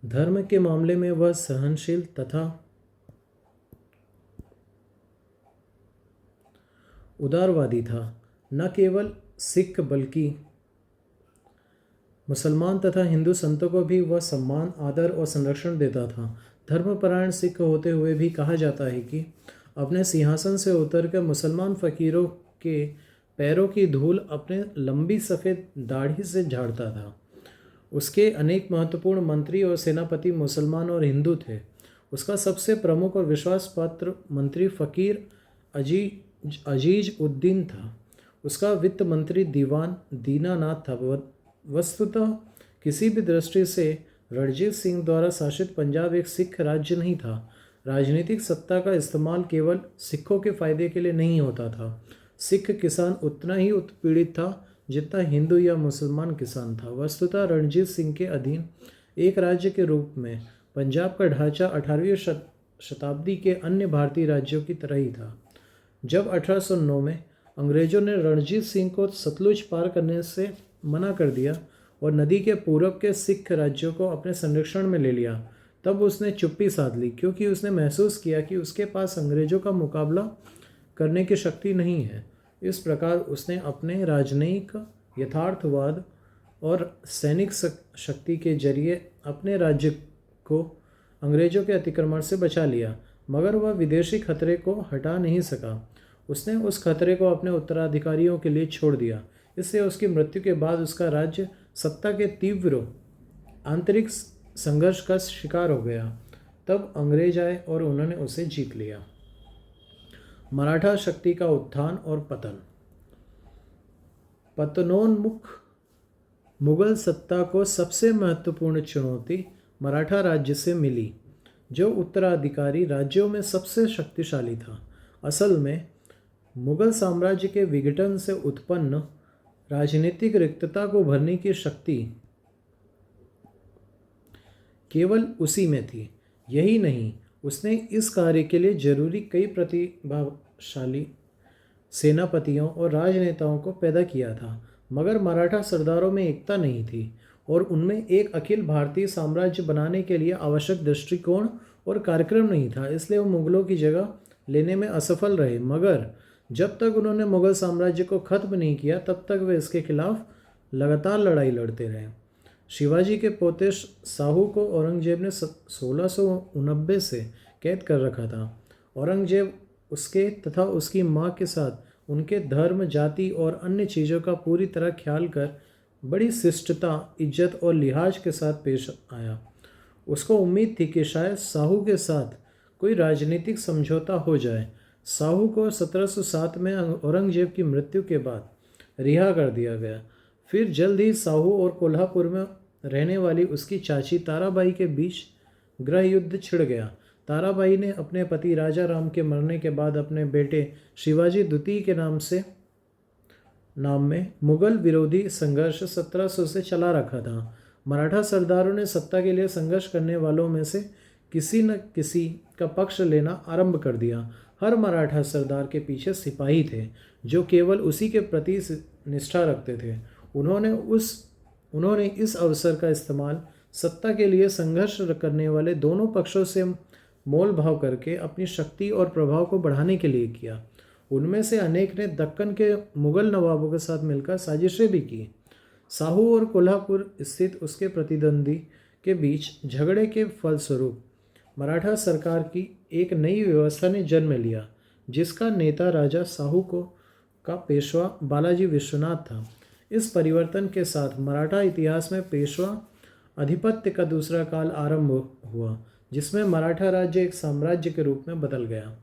धर्म के मामले में वह सहनशील तथा उदारवादी था। न केवल सिख बल्कि मुसलमान तथा हिंदू संतों को भी वह सम्मान, आदर और संरक्षण देता था। धर्मपरायण सिख होते हुए भी कहा जाता है कि अपने सिंहासन से उतरकर मुसलमान फकीरों के पैरों की धूल अपने लंबी सफ़ेद दाढ़ी से झाड़ता था। उसके अनेक महत्वपूर्ण मंत्री और सेनापति मुसलमान और हिंदू थे। उसका सबसे प्रमुख और विश्वास पात्र मंत्री फ़कीर अजीज उद्दीन था। उसका वित्त मंत्री दीवान दीनानाथ था। वस्तुतः किसी भी दृष्टि से रणजीत सिंह द्वारा शासित पंजाब एक सिख राज्य नहीं था। राजनीतिक सत्ता का इस्तेमाल केवल सिखों के फायदे के लिए नहीं होता था। सिख किसान उतना ही उत्पीड़ित था जितना हिंदू या मुसलमान किसान था। वस्तुतः रणजीत सिंह के अधीन एक राज्य के रूप में पंजाब का ढांचा 18वीं शताब्दी के अन्य भारतीय राज्यों की तरह ही था। जब 1809 में अंग्रेजों ने रणजीत सिंह को सतलुज पार करने से मना कर दिया और नदी के पूरब के सिख राज्यों को अपने संरक्षण में ले लिया, तब उसने चुप्पी साध ली, क्योंकि उसने महसूस किया कि उसके पास अंग्रेजों का मुकाबला करने की शक्ति नहीं है। इस प्रकार उसने अपने राजनयिक यथार्थवाद और सैनिक शक्ति के जरिए अपने राज्य को अंग्रेजों के अतिक्रमण से बचा लिया, मगर वह विदेशी खतरे को हटा नहीं सका। उसने उस खतरे को अपने उत्तराधिकारियों के लिए छोड़ दिया। इससे उसकी मृत्यु के बाद उसका राज्य सत्ता के तीव्र आंतरिक संघर्ष का शिकार हो गया। तब अंग्रेज आए और उन्होंने उसे जीत लिया। मराठा शक्ति का उत्थान और पतन। पतनोन्मुख मुगल सत्ता को सबसे महत्वपूर्ण चुनौती मराठा राज्य से मिली, जो उत्तराधिकारी राज्यों में सबसे शक्तिशाली था। असल में मुगल साम्राज्य के विघटन से उत्पन्न राजनीतिक रिक्तता को भरने की शक्ति केवल उसी में थी। यही नहीं, उसने इस कार्य के लिए जरूरी कई प्रतिभाशाली सेनापतियों और राजनेताओं को पैदा किया था, मगर मराठा सरदारों में एकता नहीं थी और उनमें एक अखिल भारतीय साम्राज्य बनाने के लिए आवश्यक दृष्टिकोण और कार्यक्रम नहीं था। इसलिए वो मुगलों की जगह लेने में असफल रहे। मगर जब तक उन्होंने मुगल साम्राज्य को खत्म नहीं किया, तब तक वे इसके खिलाफ लगातार लड़ाई लड़ते रहे। शिवाजी के पोते शाहू को औरंगजेब ने 1689 से कैद कर रखा था। औरंगजेब उसके तथा उसकी माँ के साथ उनके धर्म, जाति और अन्य चीज़ों का पूरी तरह ख्याल कर बड़ी शिष्टता, इज्जत और लिहाज के साथ पेश आया। उसको उम्मीद थी कि शायद शाहू के साथ कोई राजनीतिक समझौता हो जाए। शाहू को 1707 में औरंगजेब की मृत्यु के बाद रिहा कर दिया गया। फिर जल्द ही शाहू और कोल्हापुर में रहने वाली उसकी चाची ताराबाई के बीच गृह युद्ध छिड़ गया। ताराबाई ने अपने पति राजा राम के मरने के बाद अपने बेटे शिवाजी द्वितीय के नाम में मुगल विरोधी संघर्ष 1700 से चला रखा था। मराठा सरदारों ने सत्ता के लिए संघर्ष करने वालों में से किसी न किसी का पक्ष लेना आरंभ कर दिया। हर मराठा सरदार के पीछे सिपाही थे जो केवल उसी के प्रति निष्ठा रखते थे। उन्होंने इस अवसर का इस्तेमाल सत्ता के लिए संघर्ष करने वाले दोनों पक्षों से मोल भाव करके अपनी शक्ति और प्रभाव को बढ़ाने के लिए किया। उनमें से अनेक ने दक्कन के मुगल नवाबों के साथ मिलकर साजिशें भी की। शाहू और कोल्हापुर स्थित उसके प्रतिद्वंदी के बीच झगड़े के फलस्वरूप मराठा सरकार की एक नई व्यवस्था ने जन्म लिया, जिसका नेता राजा शाहू का पेशवा बालाजी विश्वनाथ था। इस परिवर्तन के साथ मराठा इतिहास में पेशवा आधिपत्य का दूसरा काल आरंभ हुआ, जिसमें मराठा राज्य एक साम्राज्य के रूप में बदल गया।